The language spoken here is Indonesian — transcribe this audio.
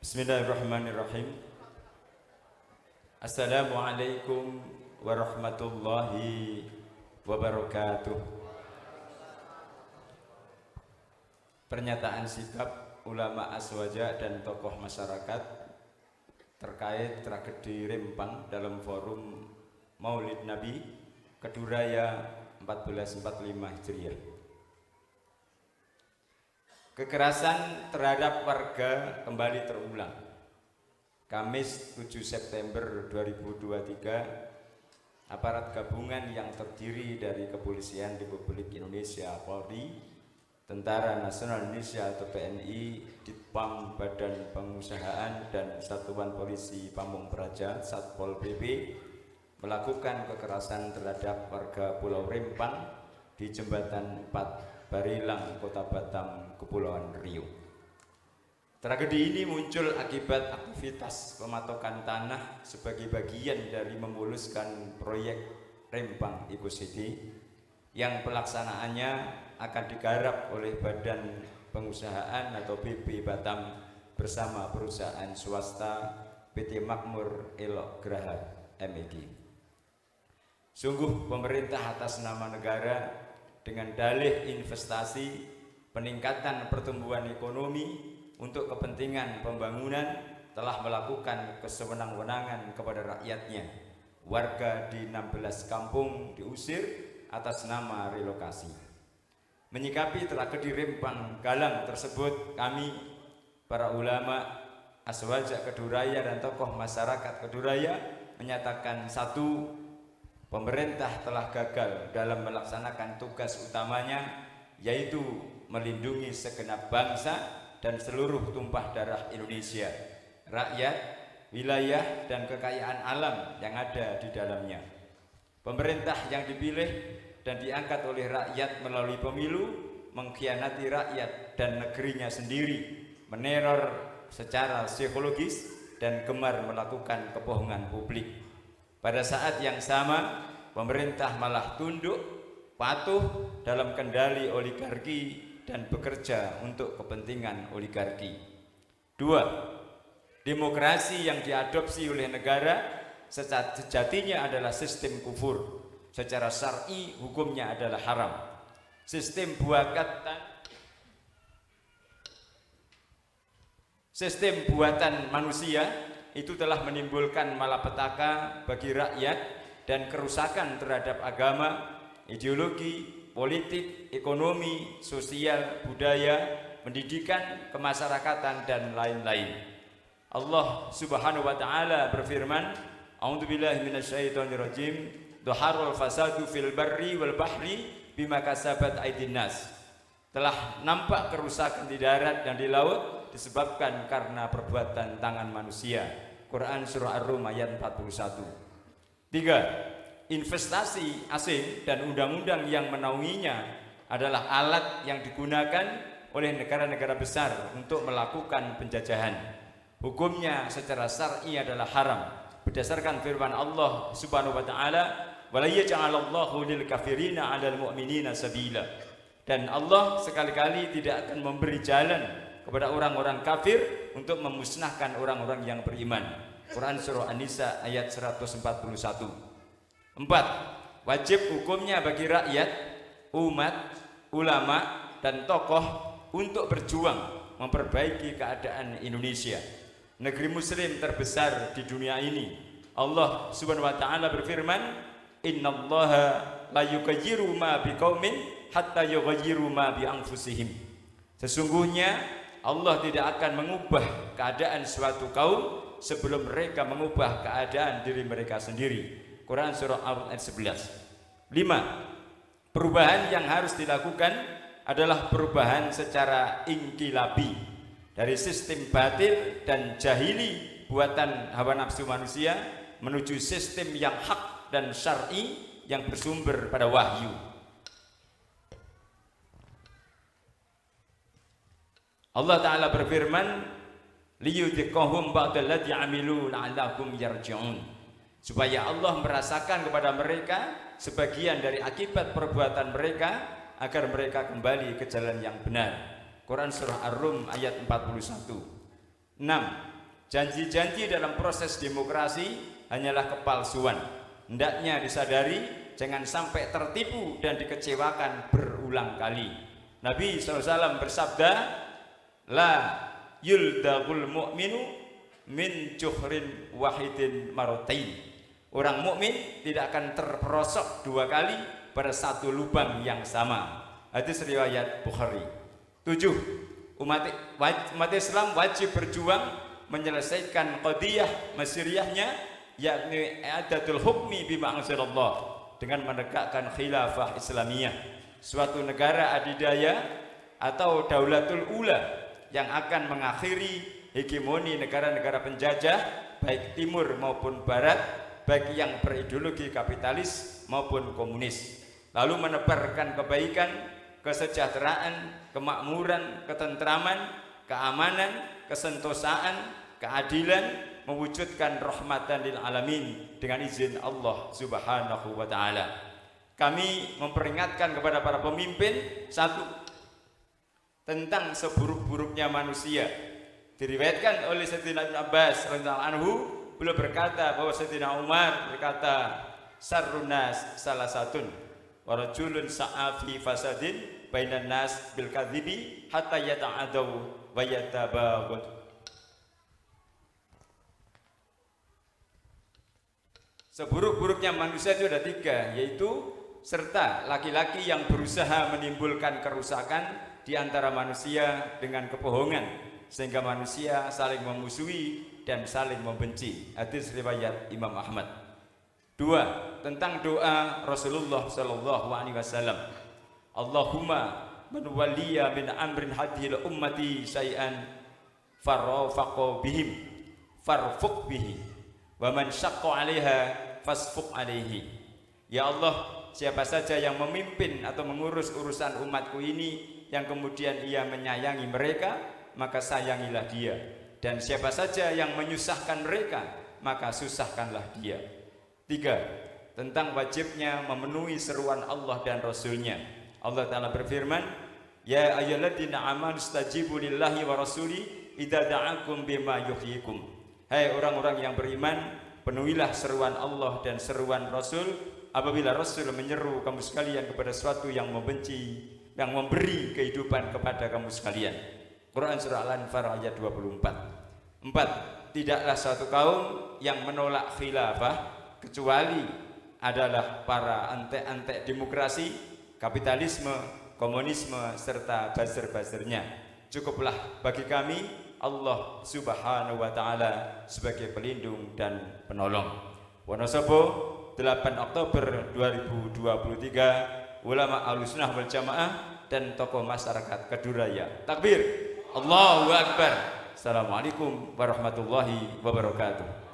Bismillahirrahmanirrahim. Assalamualaikum warahmatullahi wabarakatuh. Pernyataan sikap ulama Aswaja dan tokoh masyarakat terkait tragedi Rempang dalam forum Maulid Nabi Keduraya 1445 Hijriah. Kekerasan terhadap warga kembali terulang. Kamis 7 September 2023, aparat gabungan yang terdiri dari Kepolisian Republik Indonesia Polri, Tentara Nasional Indonesia atau TNI, Ditpam Badan Pengusahaan dan Satuan Polisi Pamung Praja Satpol PP melakukan kekerasan terhadap warga Pulau Rempang di Jembatan 4 Barilang, Kota Batam, Kepulauan Riau. Tragedi ini muncul akibat aktivitas pematokan tanah sebagai bagian dari memuluskan proyek Rempang Eco City yang pelaksanaannya akan digarap oleh Badan Pengusahaan atau BP Batam bersama perusahaan swasta PT Makmur Elok Graha MEG. Sungguh pemerintah atas nama negara dengan dalih investasi, peningkatan pertumbuhan ekonomi untuk kepentingan pembangunan telah melakukan kesewenang-wenangan kepada rakyatnya. Warga di 16 kampung diusir atas nama relokasi. Menyikapi tragedi Rempang Galang tersebut, kami para ulama Aswaja Keduraya dan tokoh masyarakat Keduraya menyatakan: satu, pemerintah telah gagal dalam melaksanakan tugas utamanya, yaitu melindungi segenap bangsa dan seluruh tumpah darah Indonesia, rakyat, wilayah, dan kekayaan alam yang ada di dalamnya. Pemerintah yang dipilih dan diangkat oleh rakyat melalui pemilu mengkhianati rakyat dan negerinya sendiri, meneror secara psikologis dan gemar melakukan kebohongan publik. Pada saat yang sama, pemerintah malah tunduk, patuh dalam kendali oligarki dan bekerja untuk kepentingan oligarki. Dua, demokrasi yang diadopsi oleh negara sejatinya adalah sistem kufur. Secara syar'i hukumnya adalah haram. Sistem buatan manusia itu telah menimbulkan malapetaka bagi rakyat dan kerusakan terhadap agama, ideologi, politik, ekonomi, sosial, budaya, pendidikan, kemasyarakatan, dan lain-lain. Allah Subhanahu wa taala berfirman, A'udzubillahi minasyaitonirrajim, dhaharul fasadu fil barri wal bahri bima kasabat aydin nas. Telah nampak kerusakan di darat dan di laut disebabkan karena perbuatan tangan manusia. Quran Surah Ar-Rum ayat 41. 3. Investasi asing dan undang-undang yang menaunginya adalah alat yang digunakan oleh negara-negara besar untuk melakukan penjajahan. Hukumnya secara syar'i adalah haram berdasarkan firman Allah Subhanahu wa taala, "Wala yaj'alallahu lil kafirina 'alal mu'minina sabila." Dan Allah sekali-kali tidak akan memberi jalan kepada orang-orang kafir untuk memusnahkan orang-orang yang beriman. Quran Surah An-Nisa ayat 141. 4. Wajib hukumnya bagi rakyat, umat, ulama, dan tokoh untuk berjuang memperbaiki keadaan Indonesia, negeri muslim terbesar di dunia ini. Allah Subhanahu wa taala berfirman, "Innallaha la yughayyiru ma biqaumin hatta yughayyiru ma bi anfusihim." Sesungguhnya Allah tidak akan mengubah keadaan suatu kaum sebelum mereka mengubah keadaan diri mereka sendiri. Quran Surah Al-A'raf ayat 11. 5. Perubahan yang harus dilakukan adalah perubahan secara inqilabi dari sistem batil dan jahili buatan hawa nafsu manusia menuju sistem yang hak dan syar'i yang bersumber pada wahyu. Allah Ta'ala berfirman, liyudhiqahum ba'dalladzi 'amilu la'allahum yarji'un, supaya Allah merasakan kepada mereka sebagian dari akibat perbuatan mereka agar mereka kembali ke jalan yang benar. Quran Surah Ar-Rum ayat 41. 6. Janji-janji dalam proses demokrasi hanyalah kepalsuan. Hendaknya disadari, jangan sampai tertipu dan dikecewakan berulang kali. Nabi SAW bersabda, la yuldagul mu'minu min juhrin wahidin marotain. Orang mukmin tidak akan terperosok dua kali pada satu lubang yang sama. Hadis riwayat Bukhari. 7. Umat Islam wajib berjuang menyelesaikan qadiyah Mesiriyahnya, yakni i'adatul hukmi bima anzalallah, dengan menegakkan khilafah Islamiyah, suatu negara adidaya atau daulatul ula yang akan mengakhiri hegemoni negara-negara penjajah baik timur maupun barat, baik yang berideologi kapitalis maupun komunis, lalu menebarkan kebaikan, kesejahteraan, kemakmuran, ketentraman, keamanan, kesentosaan, keadilan, mewujudkan rahmatan lil alamin dengan izin Allah Subhanahu wa taala. Kami memperingatkan kepada para pemimpin, satu, tentang seburuk-buruknya manusia. Diriwayatkan oleh Sayyidina Ibn Abbas radhiyallahu anhu, beliau berkata bahwa Sayyidina Umar berkata, sarrun nas salasatun wa rajulun sa'a fi fasadin bainan nas bil kadhibi hatta yata'adaw wa yatabawad. Seburuk-buruknya manusia itu ada tiga, yaitu serta laki-laki yang berusaha menimbulkan kerusakan di antara manusia dengan kebohongan, sehingga manusia saling memusuhi dan saling membenci. Hadis riwayat Imam Ahmad. 2. Tentang doa Rasulullah sallallahu alaihi wasallam, Allahumma man waliya min amrin hadhil ummati syai'an farrafaqo bihim farfuq bihi wa man syaqqa 'alaiha fasfuq 'alaihi. Ya Allah, siapa saja yang memimpin atau mengurus urusan umatku ini yang kemudian ia menyayangi mereka, maka sayangilah dia, dan siapa saja yang menyusahkan mereka, maka susahkanlah dia. 3. Tentang wajibnya memenuhi seruan Allah dan Rasulnya. Allah Ta'ala berfirman, ya ayyuhalladzina amanu stajibu lillahi wa rasuli idza da'akum bima yuhyikum. Hai orang-orang yang beriman, penuhilah seruan Allah dan seruan Rasul apabila Rasul menyeru kamu sekalian kepada sesuatu yang membenci, yang memberi kehidupan kepada kamu sekalian. Quran surah Al-Anfal ayat 24. 4. Tidaklah suatu kaum yang menolak khilafah kecuali adalah para antek-antek demokrasi, kapitalisme, komunisme, serta buzzer-buzzernya. Cukuplah bagi kami Allah Subhanahu wa taala sebagai pelindung dan penolong. Wonosobo 8 Oktober 2023, ulama Ahlussunnah wal Jamaah dan tokoh masyarakat Keduraya. Takbir, Allahu Akbar. Assalamualaikum warahmatullahi wabarakatuh.